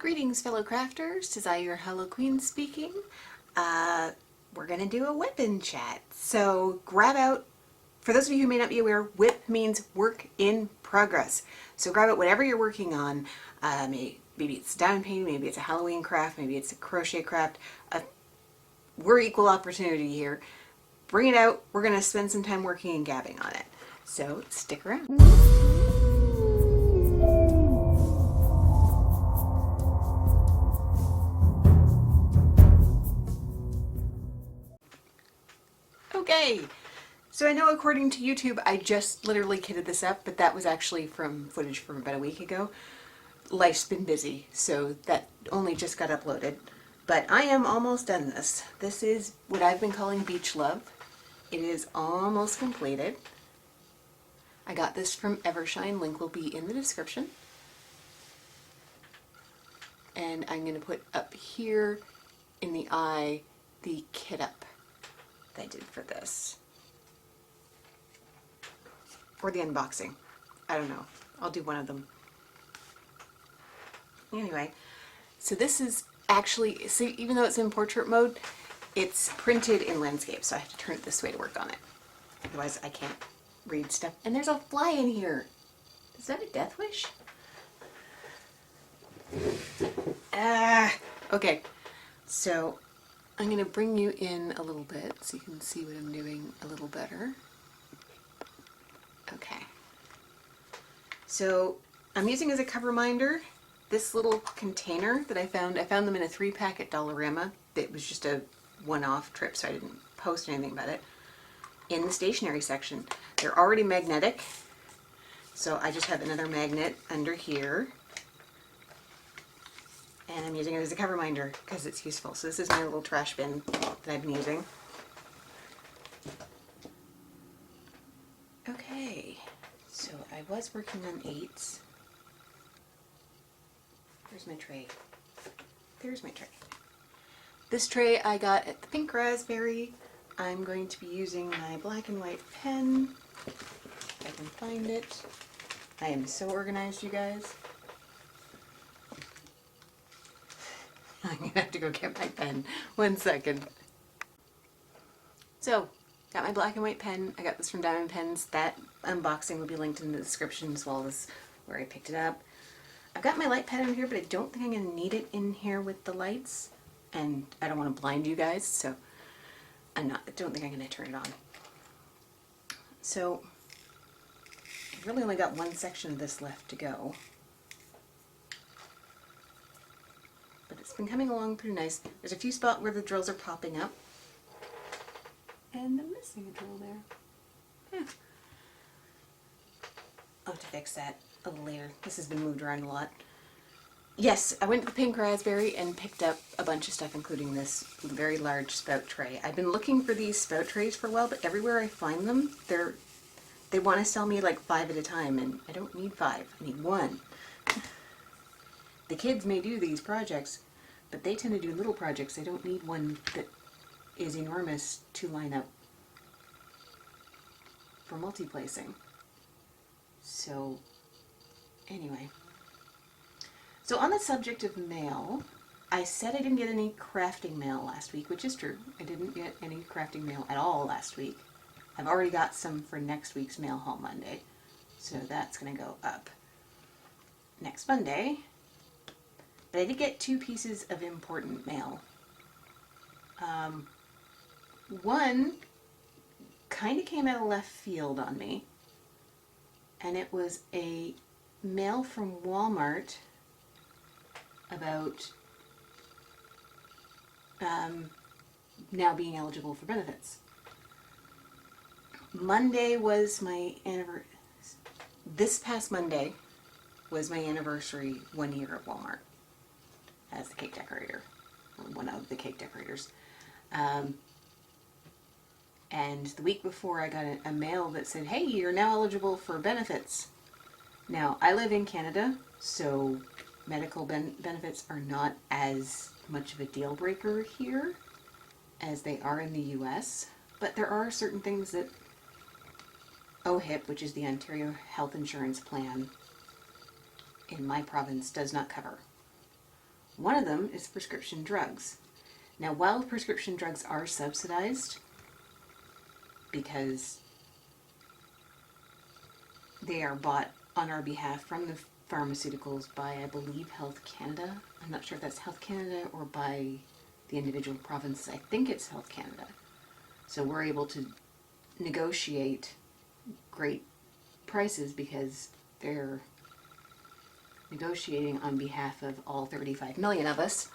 Greetings, fellow crafters. 'Tis I, your Hello Queen, speaking. We're gonna do a WIP and Chat. So grab out, for those of you who may not be aware, WIP means work in progress. So grab out whatever you're working on. Maybe it's diamond painting, maybe it's a Halloween craft, maybe it's a crochet craft. We're equal opportunity here. Bring it out. We're gonna spend some time working and gabbing on it. So stick around. Okay, so I know according to YouTube I just literally kitted this up, but that was actually from footage from about a week ago. Life's been busy, so that only just got uploaded. But I am almost done this. This is what I've been calling Beach Love. It is almost completed. I got this from Evershine, link will be in the description. And I'm going to put up here in the eye the kit up that I did for this. Or the unboxing. I don't know. I'll do one of them. Anyway, so this is actually, so even though it's in portrait mode, it's printed in landscape, so I have to turn it this way to work on it. Otherwise I can't read stuff. And there's a fly in here. Is that a death wish? Okay. So I'm going to bring you in a little bit so you can see what I'm doing a little better. Okay. So I'm using as a cover reminder this little container that I found them in a 3-pack at Dollarama. It was just a one-off trip, so I didn't post anything about it. In the stationery section. They're already magnetic, so I just have another magnet under here. And I'm using it as a cover reminder because it's useful. So this is my little trash bin that I've been using. Okay, so I was working on 8s. Where's my tray? There's my tray. This tray I got at the Pink Raspberry. I'm going to be using my black and white pen, if I can find it. I am so organized, you guys. I'm going to have to go get my pen. 1 second. So, got my black and white pen. I got this from Diamond Pens. That unboxing will be linked in the description as well as where I picked it up. I've got my light pen in here, but I don't think I'm going to need it in here with the lights. And I don't want to blind you guys, so I don't think I'm going to turn it on. So, I've really only got one section of this left to go. But it's been coming along pretty nice. There's a few spots where the drills are popping up. And I'm missing a drill there. I'll have to fix that a little later. This has been moved around a lot. Yes, I went to the Pink Raspberry and picked up a bunch of stuff, including this very large spout tray. I've been looking for these spout trays for a while, but everywhere I find them, they want to sell me like 5 at a time, and I don't need 5. I need 1. The kids may do these projects, but they tend to do little projects. They don't need one that is enormous to line up for multi-placing. So, anyway. So on the subject of mail, I said I didn't get any crafting mail last week, which is true. I didn't get any crafting mail at all last week. I've already got some for next week's Mail Haul Monday, so that's going to go up next Monday. But I did get 2 pieces of important mail. One kind of came out of left field on me, and it was a mail from Walmart about now being eligible for benefits. Monday was my anniversary. This past Monday was my anniversary 1 year at Walmart as the cake decorator, or one of the cake decorators. And the week before I got a mail that said, hey, you're now eligible for benefits. Now, I live in Canada, so medical benefits are not as much of a deal breaker here as they are in the US, but there are certain things that OHIP, which is the Ontario Health Insurance Plan in my province, does not cover. One of them is prescription drugs. Now, while prescription drugs are subsidized, because they are bought on our behalf from the pharmaceuticals by, I believe, Health Canada. I'm not sure if that's Health Canada or by the individual provinces. I think it's Health Canada. So we're able to negotiate great prices because they're negotiating on behalf of all 35 million of us.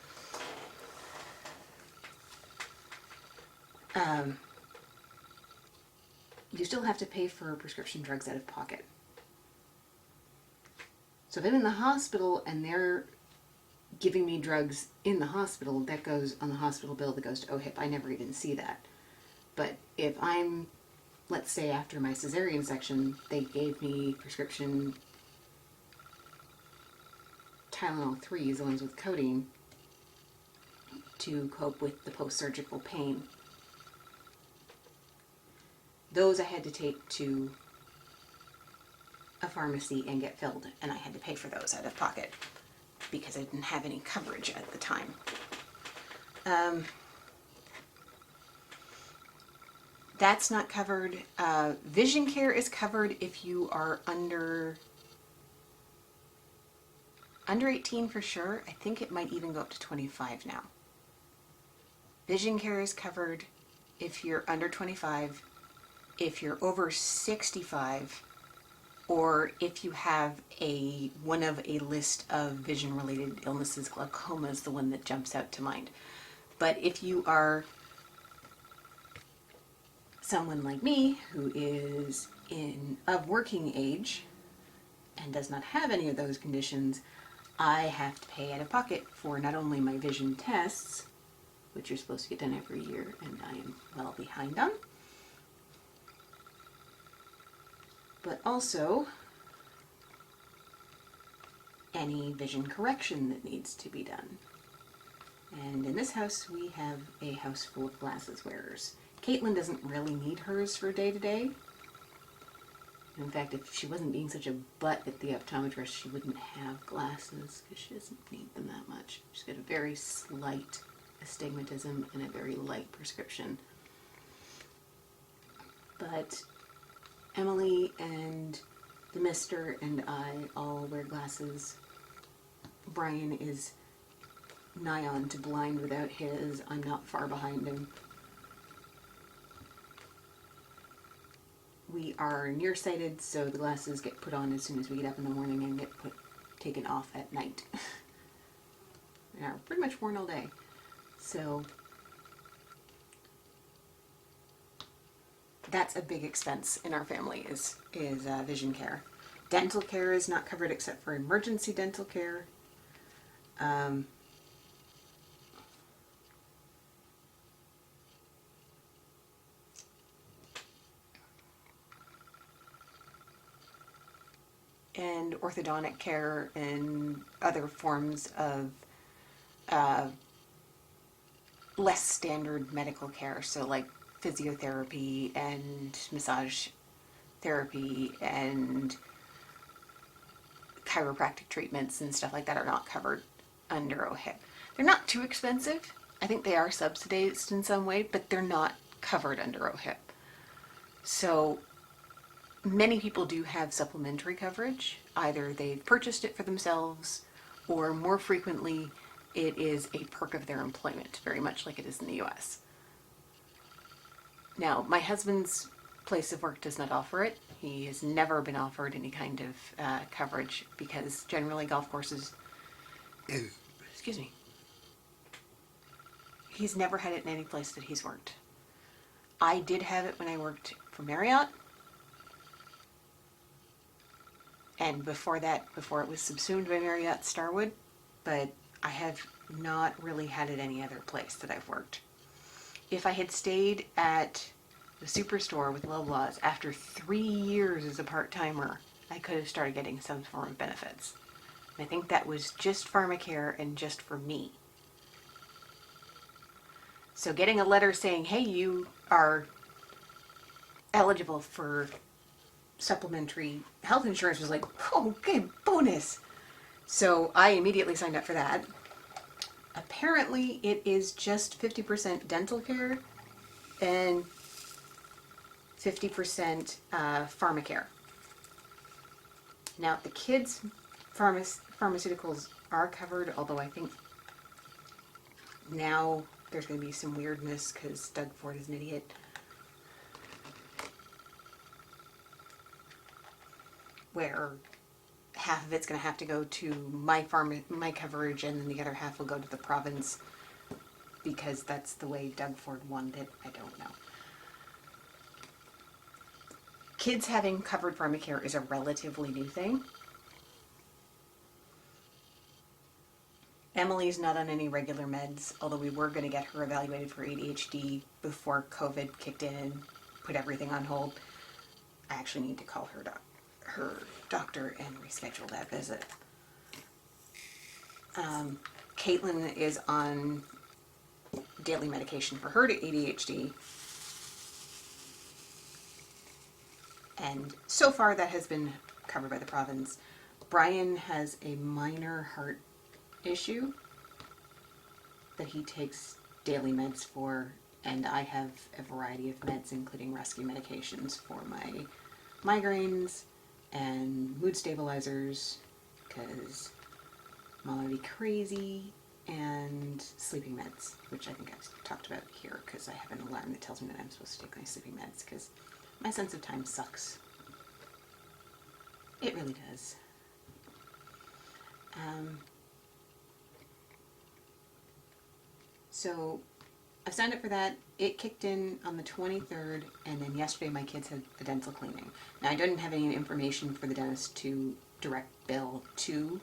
You still have to pay for prescription drugs out of pocket. So if I'm in the hospital and they're giving me drugs in the hospital, that goes on the hospital bill that goes to OHIP. I never even see that. But if I'm, let's say after my cesarean section, they gave me prescription Tylenol 3s, the ones with codeine, to cope with the post-surgical pain. Those I had to take to a pharmacy and get filled, and I had to pay for those out of pocket because I didn't have any coverage at the time. That's not covered. Vision care is covered if you are under 18 for sure. I think it might even go up to 25 now. Vision care is covered if you're under 25, if you're over 65, or if you have one of a list of vision-related illnesses. Glaucoma is the one that jumps out to mind. But if you are someone like me who is of working age and does not have any of those conditions, I have to pay out of pocket for not only my vision tests, which are supposed to get done every year and I am well behind on, but also any vision correction that needs to be done. And in this house, we have a house full of glasses wearers. Caitlin doesn't really need hers for day to day. In fact, if she wasn't being such a butt at the optometrist, she wouldn't have glasses because she doesn't need them that much. She's got a very slight astigmatism and a very light prescription. But Emily and the Mister and I all wear glasses. Brian is nigh on to blind without his. I'm not far behind him. We are nearsighted, so the glasses get put on as soon as we get up in the morning and get taken off at night. They are pretty much worn all day. So that's a big expense in our family is vision care. Dental care is not covered except for emergency dental care. And orthodontic care and other forms of less standard medical care, so like physiotherapy and massage therapy and chiropractic treatments and stuff like that are not covered under OHIP. They're not too expensive. I think they are subsidized in some way, but they're not covered under OHIP. So many people do have supplementary coverage. Either they've purchased it for themselves, or more frequently, it is a perk of their employment, very much like it is in the US. Now, my husband's place of work does not offer it. He has never been offered any kind of coverage because generally golf courses, excuse me, he's never had it in any place that he's worked. I did have it when I worked for Marriott. And before that, before it was subsumed by Marriott Starwood, but I have not really had it any other place that I've worked. If I had stayed at the Superstore with Loblaws after 3 years as a part-timer, I could have started getting some form of benefits. And I think that was just pharmacare and just for me. So getting a letter saying, hey, you are eligible for supplementary health insurance was like, oh, okay, bonus. So I immediately signed up for that. apparently it is just 50% dental care and 50% pharmacare. Now, the kids' pharmaceuticals are covered, although I think now there's going to be some weirdness because Doug Ford is an idiot. Where half of it's going to have to go to my coverage, and then the other half will go to the province because that's the way Doug Ford wanted it. I don't know. Kids having covered pharmacare is a relatively new thing. Emily's not on any regular meds, although we were going to get her evaluated for ADHD before COVID kicked in and put everything on hold. I actually need to call her doctor and reschedule that visit. Caitlin is on daily medication for her ADHD. And so far that has been covered by the province. Brian has a minor heart issue that he takes daily meds for, and I have a variety of meds, including rescue medications for my migraines and mood stabilizers, because I'm already crazy, and sleeping meds, which I think I've talked about here, because I have an alarm that tells me that I'm supposed to take my sleeping meds, because my sense of time sucks. It really does. So I've signed up for that. It kicked in on the 23rd, and then yesterday my kids had a dental cleaning. Now, I didn't have any information for the dentist to direct bill to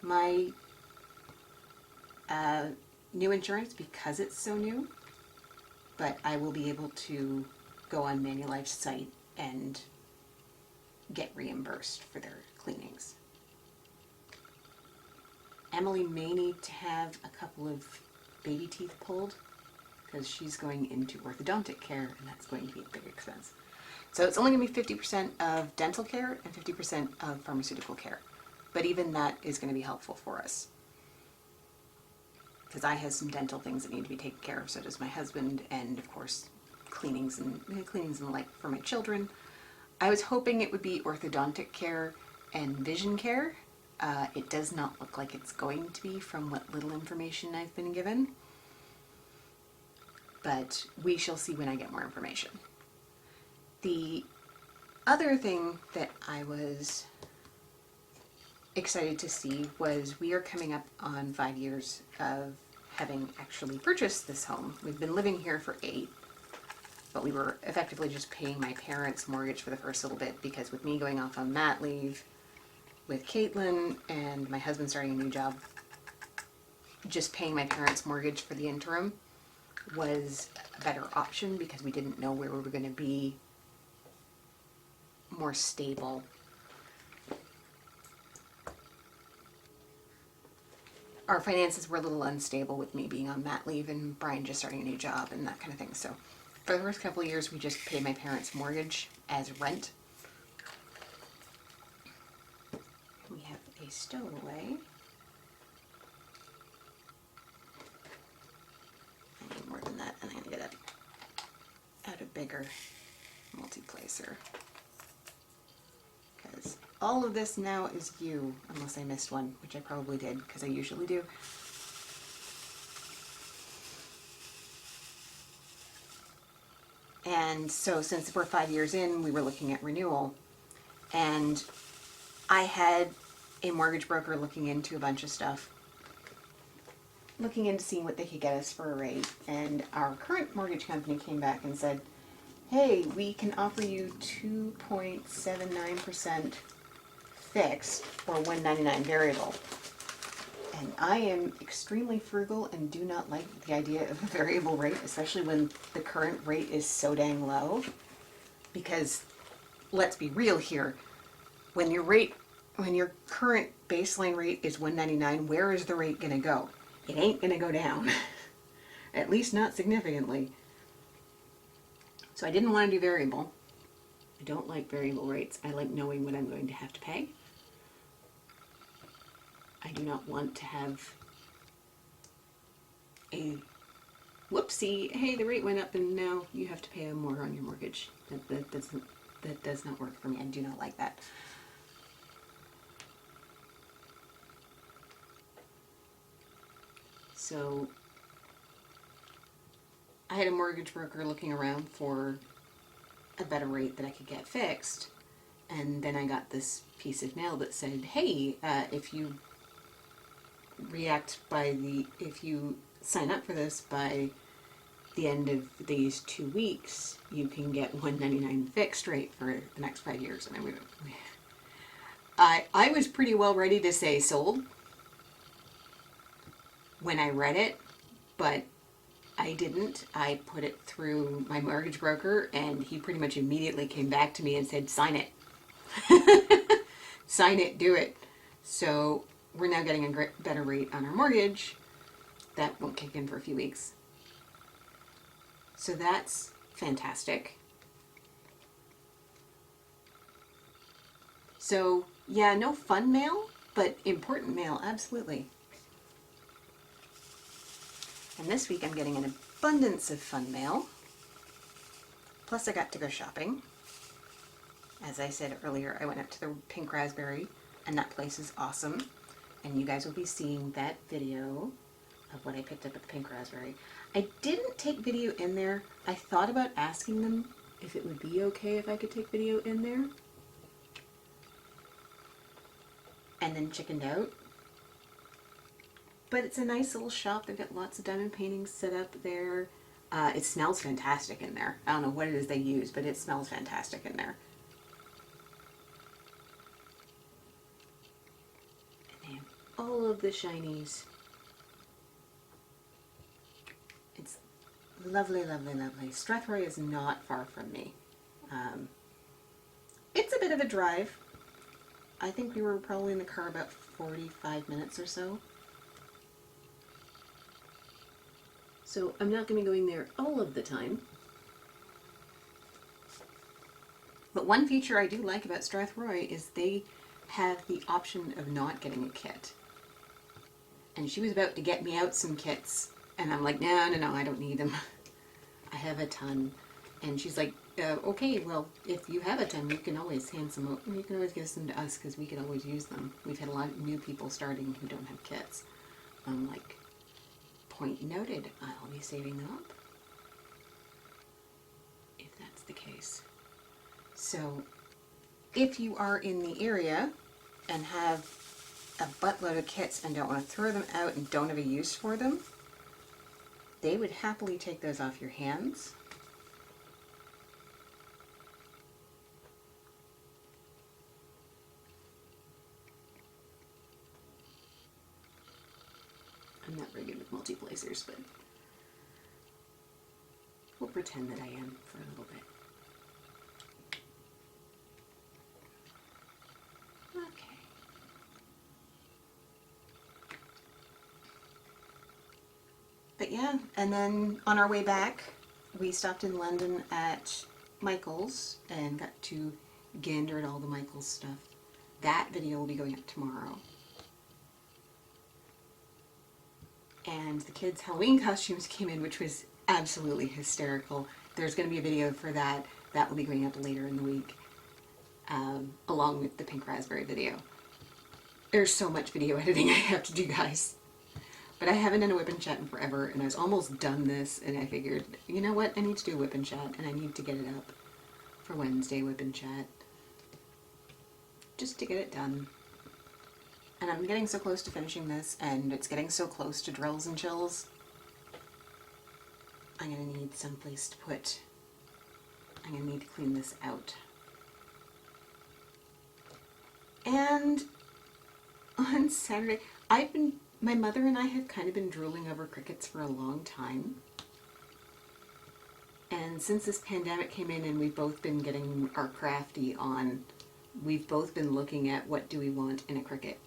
my new insurance because it's so new, but I will be able to go on Manulife's site and get reimbursed for their cleanings. Emily may need to have a couple of baby teeth pulled because she's going into orthodontic care, and that's going to be a big expense. So it's only going to be 50% of dental care and 50% of pharmaceutical care. But even that is going to be helpful for us, because I have some dental things that need to be taken care of, so does my husband, and of course cleanings and the like for my children. I was hoping it would be orthodontic care and vision care. It does not look like it's going to be from what little information I've been given, but we shall see when I get more information. The other thing that I was excited to see was we are coming up on 5 years of having actually purchased this home. We've been living here for 8, but we were effectively just paying my parents' mortgage for the first little bit, because with me going off on mat leave, with Caitlin and my husband starting a new job, just paying my parents' mortgage for the interim was a better option, because we didn't know where we were going to be more stable. Our finances were a little unstable with me being on mat leave and Brian just starting a new job and that kind of thing. So for the first couple of years, we just paid my parents' mortgage as rent. We have a stowaway. I need more than that, and I'm going to get out a bigger multi-placer, because all of this now is you, unless I missed one, which I probably did, because I usually do. And so since we're 5 years in, we were looking at renewal, and I had a mortgage broker looking into a bunch of stuff, looking into seeing what they could get us for a rate, and our current mortgage company came back and said, hey, we can offer you 2.79% fixed or 1.99 variable. And I am extremely frugal and do not like the idea of a variable rate, especially when the current rate is so dang low. Because let's be real here, when your current baseline rate is 1.99, where is the rate going to go? It ain't going to go down. At least not significantly. So I didn't want to do variable. I don't like variable rates. I like knowing what I'm going to have to pay. I do not want to have a whoopsie, hey, the rate went up and now you have to pay more on your mortgage. That does not work for me. I do not like that. So I had a mortgage broker looking around for a better rate that I could get fixed. And then I got this piece of mail that said, hey, if you if you sign up for this by the end of these 2 weeks, you can get $199 fixed rate for the next 5 years. And I was pretty well ready to say sold when I read it, but I didn't. I put it through my mortgage broker, and he pretty much immediately came back to me and said, sign it. Sign it, do it. So we're now getting a better rate on our mortgage. That won't kick in for a few weeks. So that's fantastic. So yeah, no fun mail, but important mail, absolutely. And this week I'm getting an abundance of fun mail. Plus I got to go shopping. As I said earlier, I went up to the Pink Raspberry, and that place is awesome. And you guys will be seeing that video of what I picked up at the Pink Raspberry. I didn't take video in there. I thought about asking them if it would be okay if I could take video in there. And then chickened out. But it's a nice little shop. They've got lots of diamond paintings set up there. It smells fantastic in there. I don't know what it is they use, but it smells fantastic in there. And they have all of the shinies. It's lovely, lovely, lovely. Strathroy is not far from me. It's a bit of a drive. I think we were probably in the car about 45 minutes or so. So I'm not going to be going there all of the time. But one feature I do like about Strathroy is they have the option of not getting a kit. And she was about to get me out some kits. And I'm like, no, I don't need them. I have a ton. And she's like, okay, well, if you have a ton, you can always hand some out. You can always give some to us because we could always use them. We've had a lot of new people starting who don't have kits. I'm like, point noted. I'll be saving them up if that's the case. So if you are in the area and have a buttload of kits and don't want to throw them out and don't have a use for them, they would happily take those off your hands. I'm not very good with multi-placers, but we'll pretend that I am for a little bit. Okay. But yeah, and then on our way back, we stopped in London at Michael's and got to gander at all the Michael's stuff. That video will be going up tomorrow. And the kids' Halloween costumes came in, which was absolutely hysterical. There's going to be a video for that. That will be going up later in the week, along with the Pink Raspberry video. There's so much video editing I have to do, guys. But I haven't done a WIP and Chat in forever, and I was almost done this, and I figured, you know what, I need to do a WIP and Chat, and I need to get it up for Wednesday WIP and Chat. Just to get it done. And I'm getting so close to finishing this, and it's getting so close to drills and chills. I'm going to need someplace to put, I'm going to need to clean this out. And on Saturday, my mother and I have kind of been drooling over crickets for a long time. And since this pandemic came in and we've both been getting our crafty on, we've both been looking at what do we want in a cricket.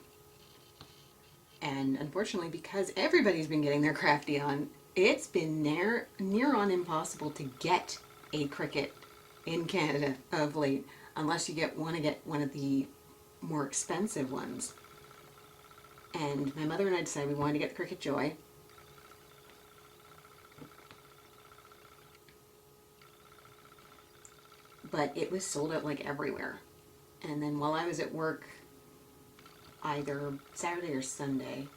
And unfortunately, because everybody's been getting their crafty on, it's been near on impossible to get a cricket in Canada of late, unless you want to get one of the more expensive ones. And my mother and I decided we wanted to get the Cricket Joy. but it was sold out like everywhere. And then while I was at work, either Saturday or Sunday,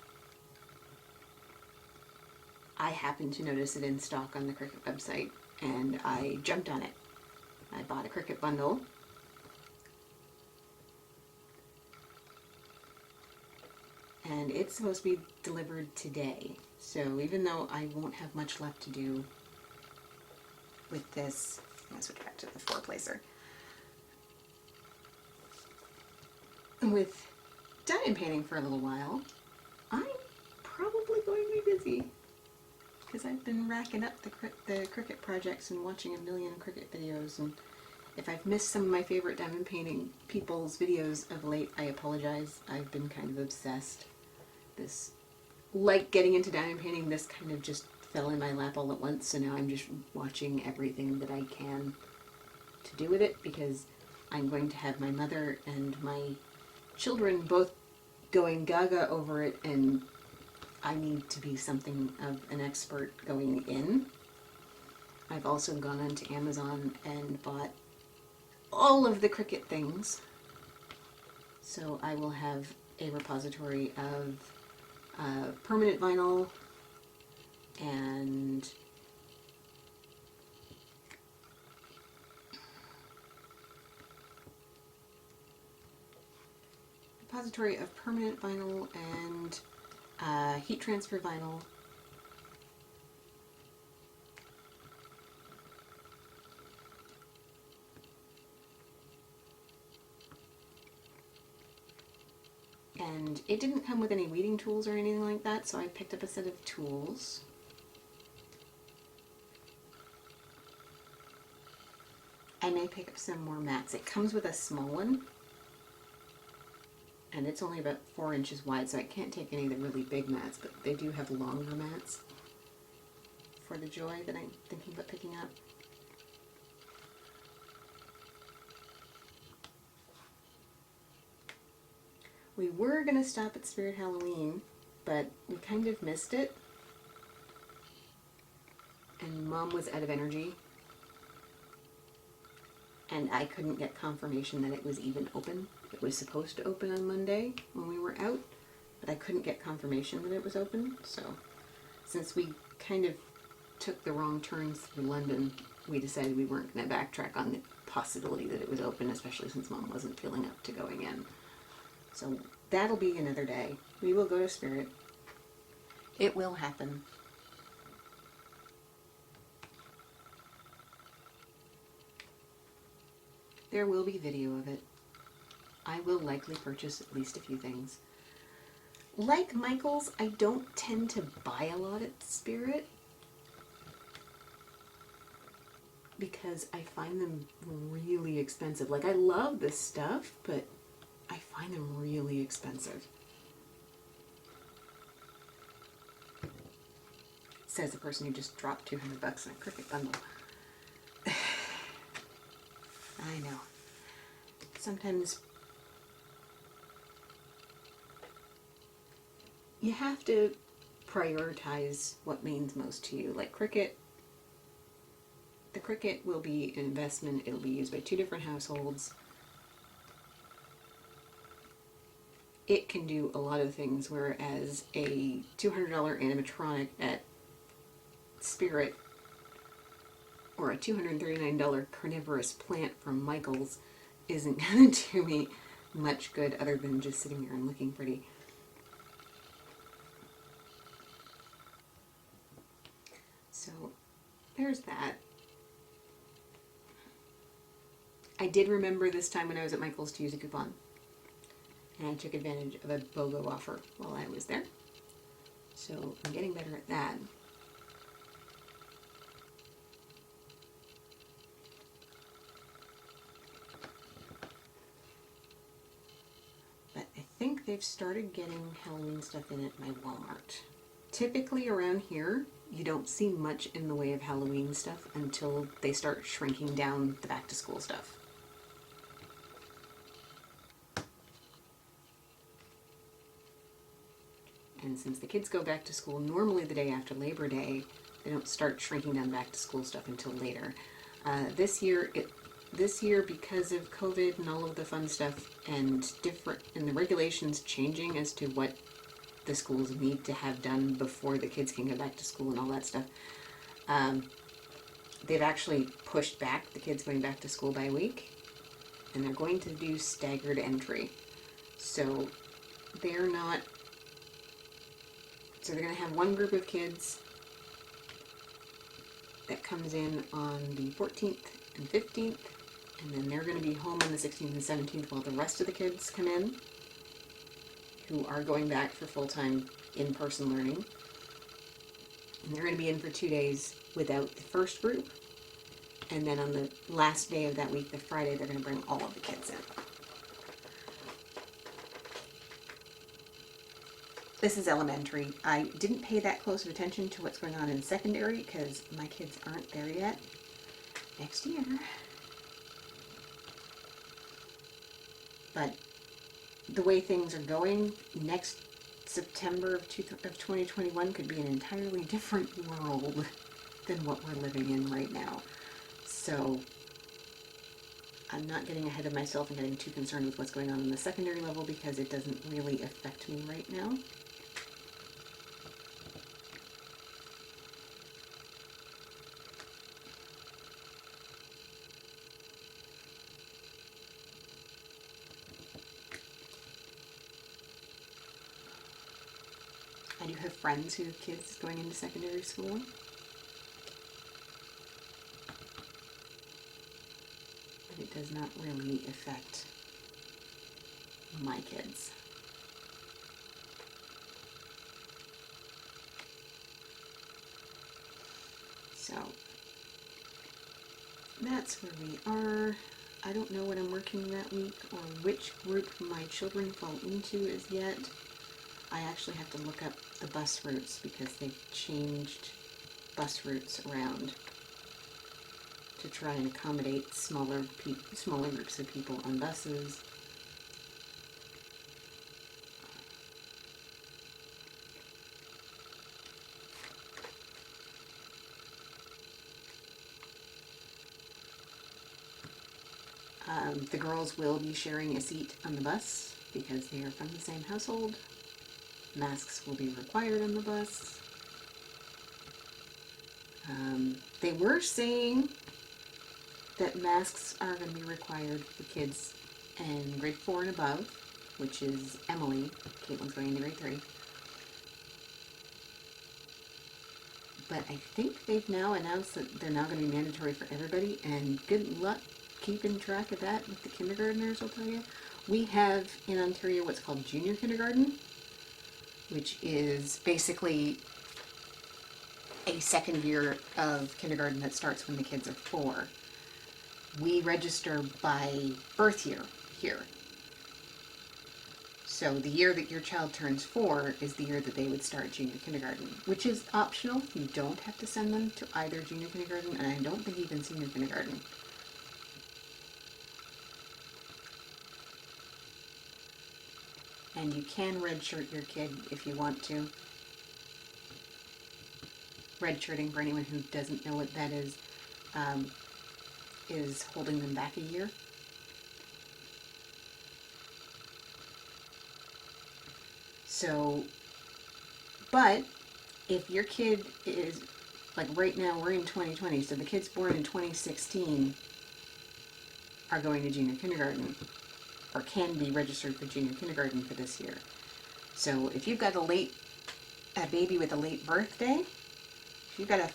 I happened to notice it in stock on the Cricut website, and I jumped on it. I bought a Cricut bundle. And it's supposed to be delivered today. So even though I won't have much left to do with this, I'm going to switch back to the four-placer. With diamond painting for a little while, I'm probably going to be busy because I've been racking up the Cricut projects and watching a million Cricut videos, and if I've missed some of my favorite diamond painting people's videos of late, I apologize. I've been kind of obsessed. Like getting into diamond painting, this kind of just fell in my lap all at once, so now I'm just watching everything that I can to do with it, because I'm going to have my mother and my children both going gaga over it, and I need to be something of an expert going in. I've also gone onto Amazon and bought all of the Cricut things, so I will have a repository of permanent vinyl and heat transfer vinyl, and it didn't come with any weeding tools or anything like that, so I picked up a set of tools. I may pick up some more mats. It comes with a small one, and it's only about 4 inches wide, so I can't take any of the really big mats, but they do have longer mats for the joy that I'm thinking about picking up. We were going to stop at Spirit Halloween, but we kind of missed it, and Mom was out of energy, and I couldn't get confirmation that it was even open. It was supposed to open on Monday when we were out, but I couldn't get confirmation that it was open, so since we kind of took the wrong turns through London, we decided we weren't going to backtrack on the possibility that it was open, especially since Mom wasn't feeling up to going in. So that'll be another day. We will go to Spirit. It will happen. There will be video of it. I will likely purchase at least a few things. Like Michael's, I don't tend to buy a lot at Spirit because I find them really expensive. Like, I love this stuff, but I find them really expensive. Says the person who just dropped $200 in a Cricut bundle. I know. Sometimes you have to prioritize what means most to you. Like Cricut, the Cricut will be an investment. It'll be used by 2 different households. It can do a lot of things, whereas a $200 animatronic at Spirit or a $239 carnivorous plant from Michael's isn't going to do me much good other than just sitting here and looking pretty. So there's that. I did remember this time when I was at Michael's to use a coupon, and I took advantage of a BOGO offer while I was there. So I'm getting better at that. But I think they've started getting Halloween stuff in at my Walmart. Typically around here, you don't see much in the way of Halloween stuff until they start shrinking down the back-to-school stuff. And since the kids go back to school normally the day after Labor Day, they don't start shrinking down back to school stuff until later. This year it this year, because of COVID and all of the fun stuff and the regulations changing as to what the schools need to have done before the kids can go back to school and all that stuff, they've actually pushed back the kids going back to school by a week, and they're going to do staggered entry. So they're not, so they're going to have one group of kids that comes in on the 14th and 15th, and then they're going to be home on the 16th and 17th while the rest of the kids come in who are going back for full-time in-person learning. And they're going to be in for 2 days without the first group. And then on the last day of that week, the Friday, they're going to bring all of the kids in. This is elementary. I didn't pay that close of attention to what's going on in secondary because my kids aren't there yet. Next year. But the way things are going, next September of 2021 could be an entirely different world than what we're living in right now. So I'm not getting ahead of myself and getting too concerned with what's going on in the secondary level because it doesn't really affect me right now. I do have friends who have kids going into secondary school. But it does not really affect my kids. So that's where we are. I don't know what I'm working that week or which group my children fall into as yet. I actually have to look up the bus routes because they've changed bus routes around to try and accommodate smaller groups of people on buses. The girls will be sharing a seat on the bus because they are from the same household. Masks will be required on the bus. They were saying that masks are going to be required for kids in grade 4 and above, which is Emily. Caitlin's going into grade 3. But I think they've now announced that they're now going to be mandatory for everybody, and good luck keeping track of that with the kindergartners, I'll tell you. We have in Ontario what's called junior kindergarten, which is basically a second year of kindergarten that starts when the kids are 4. We register by birth year here. So the year that your child turns 4 is the year that they would start junior kindergarten, which is optional. You don't have to send them to either junior kindergarten, and I don't think even senior kindergarten. And you can redshirt your kid if you want to. Redshirting, for anyone who doesn't know what that is holding them back a year. So, but if your kid is, like right now we're in 2020, so the kids born in 2016 are going to junior kindergarten, or can be registered for junior kindergarten for this year. So if you've got a baby with a late birthday, if you've got a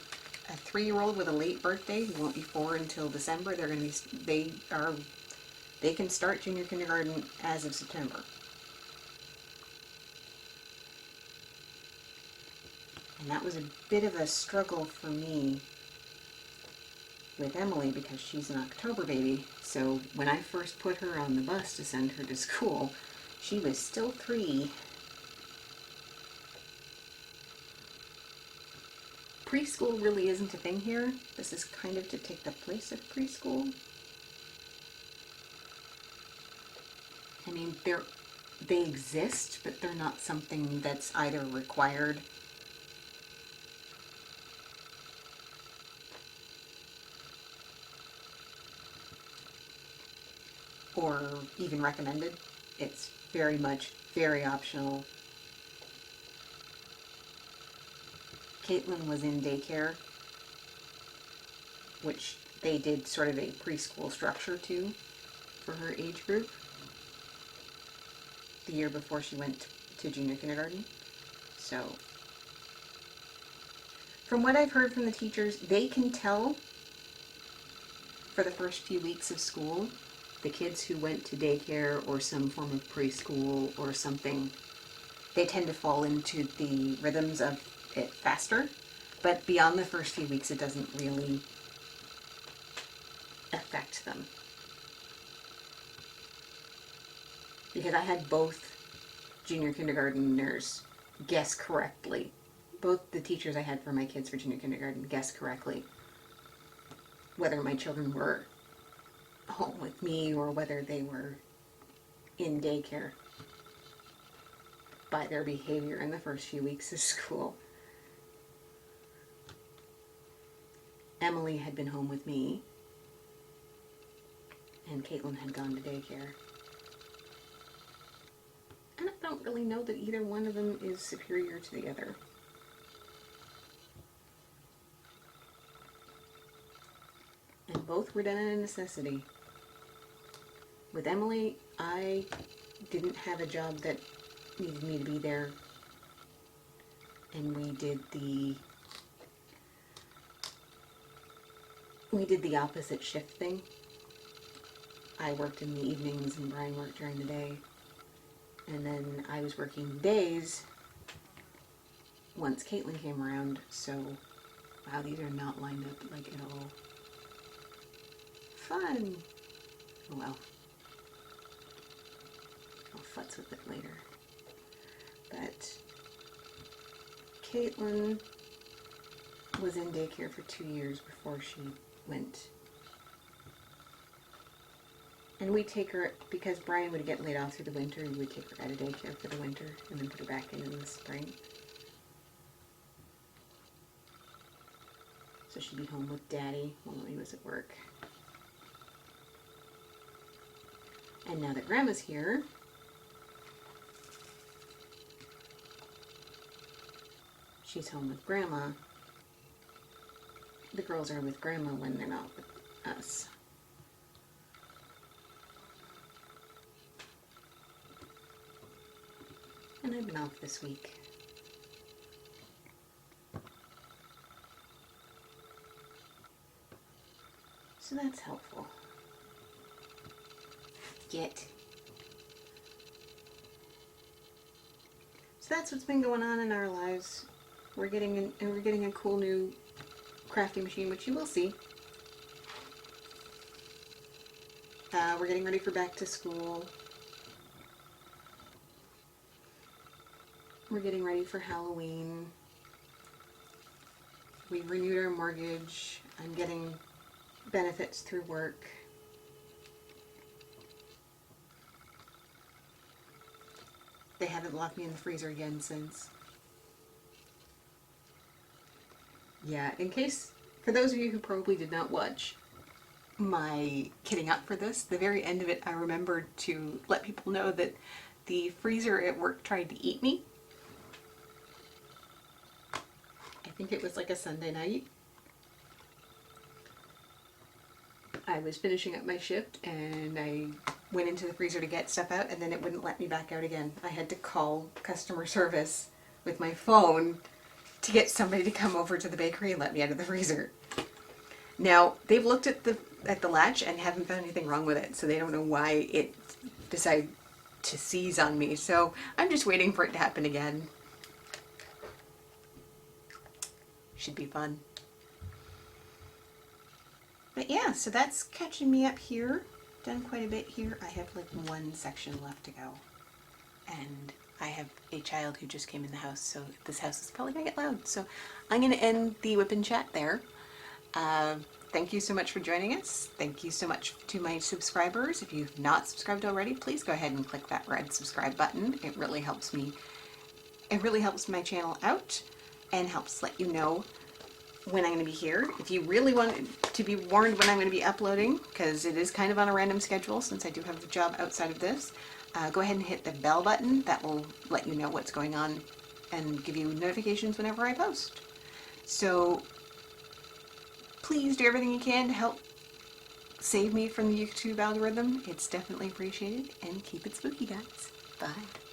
3-year-old with a late birthday who won't be 4 until December, they can start junior kindergarten as of September. And that was a bit of a struggle for me with Emily because she's an October baby. So when I first put her on the bus to send her to school, she was still 3. Preschool really isn't a thing here. This is kind of to take the place of preschool. I mean, they exist, but they're not something that's either required or even recommended. It's very much very optional. Caitlin was in daycare, which they did sort of a preschool structure to for her age group the year before she went to junior kindergarten. So from what I've heard from the teachers, they can tell for the first few weeks of school, the kids who went to daycare or some form of preschool or something, they tend to fall into the rhythms of it faster. But beyond the first few weeks, it doesn't really affect them. Because I had both junior kindergartners guess correctly. Both the teachers I had for my kids for junior kindergarten guessed correctly whether my children were home with me or whether they were in daycare by their behavior in the first few weeks of school. Emily had been home with me, and Caitlin had gone to daycare. And I don't really know that either one of them is superior to the other. And both were done out of necessity. With Emily, I didn't have a job that needed me to be there, and we did the opposite shift thing. I worked in the evenings and Brian worked during the day, and then I was working days once Caitlin came around. So wow, these are not lined up like at all. Fun. Oh well, I'll futz with it later. But Caitlin was in daycare for 2 years before she went. And we'd take her, because Brian would get laid off through the winter, and we'd take her out of daycare for the winter and then put her back in the spring. So she'd be home with Daddy while he was at work. And now that Grandma's here, she's home with Grandma. The girls are with Grandma when they're not with us. And I've been off this week. So that's helpful. So that's what's been going on in our lives. We're getting a cool new crafting machine, which you will see. We're getting ready for back to school. We're getting ready for Halloween. We renewed our mortgage. I'm getting benefits through work. They haven't locked me in the freezer again since. Yeah, in case, for those of you who probably did not watch my kitting up for this, the very end of it, I remembered to let people know that the freezer at work tried to eat me. I think it was like a Sunday night. I was finishing up my shift and I went into the freezer to get stuff out, and then it wouldn't let me back out again. I had to call customer service with my phone to get somebody to come over to the bakery and let me out of the freezer. Now, they've looked at the latch and haven't found anything wrong with it, so they don't know why it decided to seize on me. So I'm just waiting for it to happen again. Should be fun. But yeah, so that's catching me up here. Done quite a bit here. I have like one section left to go. And I have a child who just came in the house, so this house is probably gonna get loud. So I'm gonna end the WIP and Chat there. Thank you so much for joining us. Thank you so much to my subscribers. If you've not subscribed already, please go ahead and click that red subscribe button. It really helps me. It really helps my channel out and helps let you know when I'm going to be here. If you really want to be warned when I'm going to be uploading, because it is kind of on a random schedule since I do have a job outside of this, go ahead and hit the bell button. That will let you know what's going on and give you notifications whenever I post. So please do everything you can to help save me from the YouTube algorithm. It's definitely appreciated, and keep it spooky, guys. Bye.